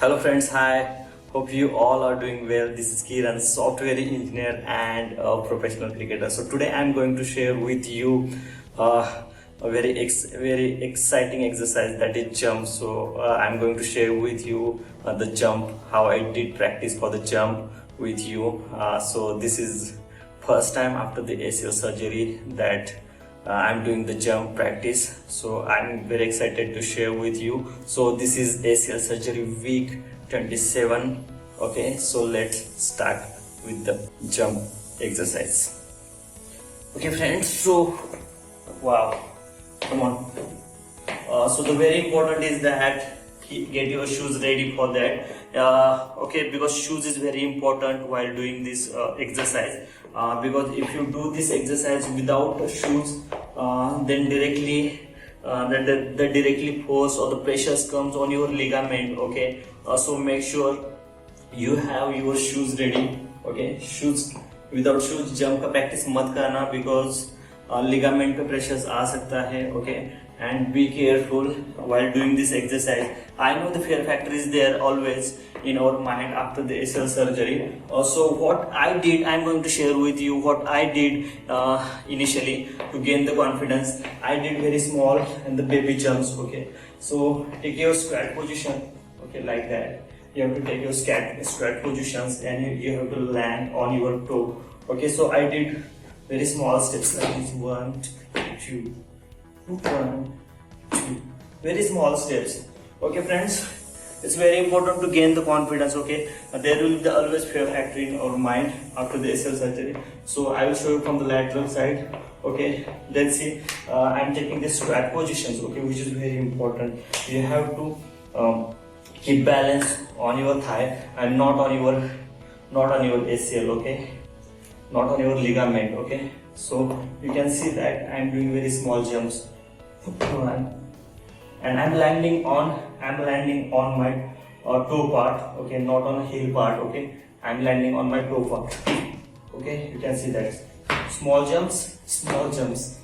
Hello friends, hi. Hope you all are doing well. This is Kiran, software engineer and a professional cricketer. So today I'm going to share with you a very exciting exercise, that is jump. So I'm going to share with you the jump, how I did practice for the jump with you. So this is first time after the ACL surgery that I'm doing the jump practice, so I'm very excited to share with you. So this is ACL surgery week 27. Okay, so let's start with the jump exercise. Okay friends, so wow, come on. So the very important is that get your shoes ready for that. Okay, because shoes is very important while doing this exercise. Because if you do this exercise without shoes, then directly the directly force or the pressures comes on your ligament. Okay, so make sure you have your shoes ready. Okay, shoes, without shoes jump का practice मत करना, because ligament पे pressures आ सकता है. Okay, and be careful while doing this exercise. I know the fear factor is there always in our mind after the ACL surgery. So what I did, I'm going to share with you what I did initially to gain the confidence. I did very small and the baby jumps. Okay, so take your squat position. Okay, like that. You have to take your squat positions and you have to land on your toe. Okay, so I did very small steps like this. 1, 2, 1, 2. Very small steps. Okay friends, it's very important to gain the confidence. Okay, there will be always fear factor in our mind after the ACL surgery. So I will show you from the lateral side. Okay, let's see. I'm taking the squat positions. Okay, which is very important. You have to keep balance on your thigh and not on your ACL. Okay, not on your ligament. Okay, so you can see that I'm doing very small jumps. And I'm landing on my toe part. Okay, not on heel part. Okay, I'm landing on my toe part. Okay, you can see that small jumps, small jumps,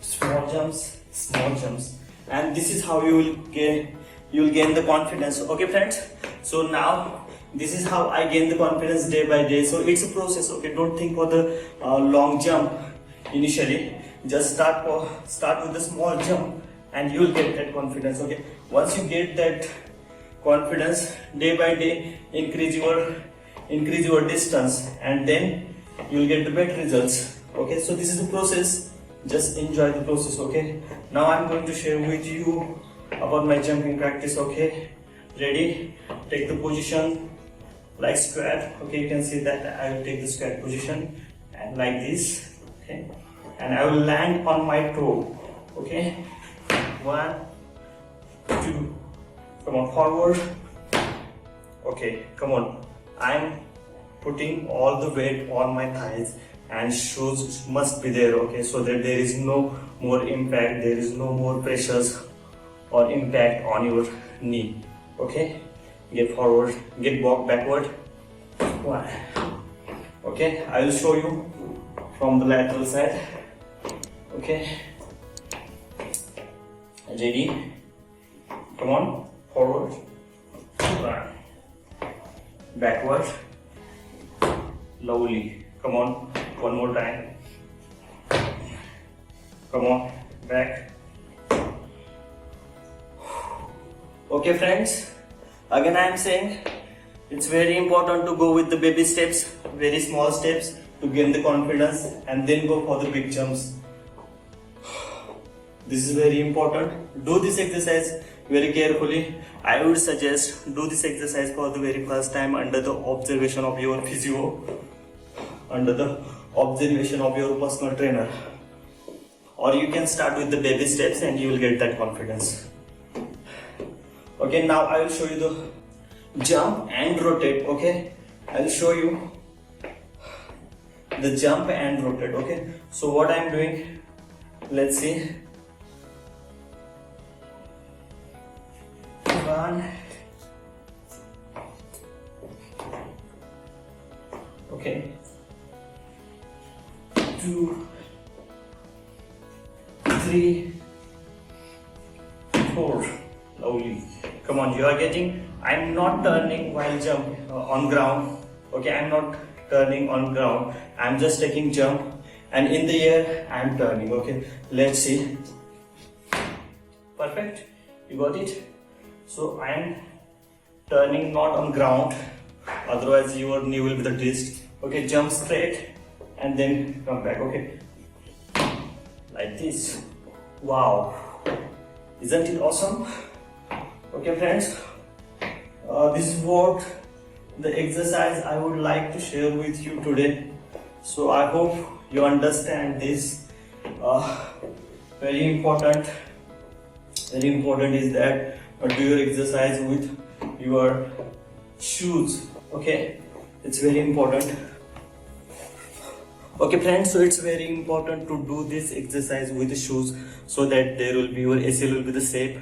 small jumps, small jumps, and this is how you will gain the confidence. Okay friends, so now this is how I gain the confidence day by day. So it's a process. Okay, don't think for the long jump initially. Just start with the small jump and you will get that confidence. Okay, once you get that confidence, day by day increase your distance, and then you will get the better results. Okay, so this is the process. Just enjoy the process. Okay, now I'm going to share with you about my jumping practice. Okay, ready? Take the position like squat. Okay, you can see that I will take the squat position and like this. Okay, and I will land on my toe. Okay, 1, 2, come on, forward. Okay, come on, I'm putting all the weight on my thighs and shoes must be there. Okay, so that there is no more impact, there is no more pressures or impact on your knee. Okay, get forward, get walk backward. 1. Okay, I will show you from the lateral side. Okay, ready? Come on, forward, 1, backward, lovely. Come on, one more time. Come on, back. Okay friends, again I am saying it's very important to go with the baby steps, very small steps to gain the confidence, and then go for the big jumps. This is very important. Do this exercise very carefully. I would suggest do this exercise for the very first time under the observation of your physio, under the observation of your personal trainer, or you can start with the baby steps and you will get that confidence. Okay, now I will show you the jump and rotate. Okay, I will show you the jump and rotate. Okay, so what I am doing, let's see. 1. Okay, 2, 3, 4. Lovely. Come on, you are getting. I'm not turning while jump on ground. Okay, I'm not turning on ground. I'm just taking jump, and in the air I'm turning. Okay, let's see. Perfect. You got it. So I am turning not on ground. Otherwise, your knee will be the twist. Okay, jump straight and then come back. Okay, like this. Wow, isn't it awesome? Okay, friends. This is what the exercise I would like to share with you today. So I hope you understand this. Very important. Very important is that do your exercise with your shoes. Okay, it's very important. Okay, friends. So it's very important to do this exercise with the shoes so that there will be your ACL will be the safe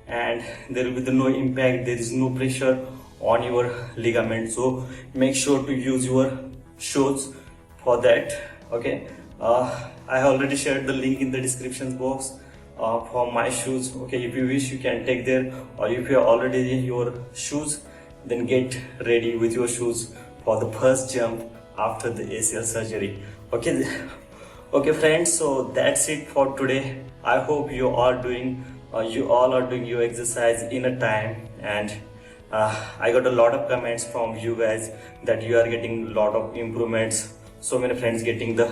and there will be the no impact. There is no pressure on your ligament. So make sure to use your shoes for that. Okay, I already shared the link in the description box for my shoes. Okay, if you wish you can take there, or if you are already in your shoes, then get ready with your shoes for the first jump after the ACL surgery. Okay, okay, friends. So that's it for today. I hope you all are doing your exercise in a time, and I got a lot of comments from you guys that you are getting a lot of improvements. So many friends getting the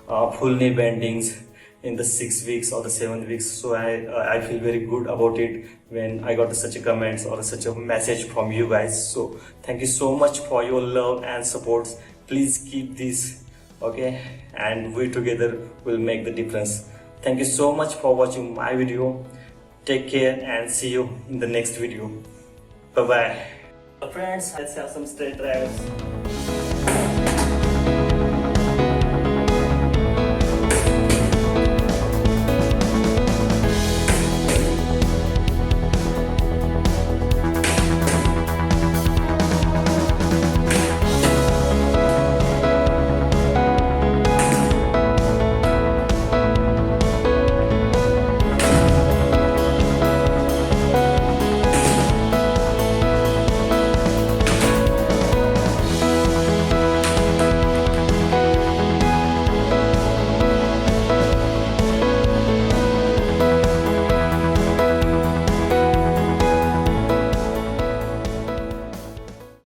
full knee bendings in the 6 weeks or the 7 weeks. So I feel very good about it when I got such a comments or such a message from you guys. So thank you so much for your love and support. Please keep this, okay, and we together will make the difference. Thank you so much for watching my video. Take care and see you in the next video. Bye bye. Friends, let's have some straight drives.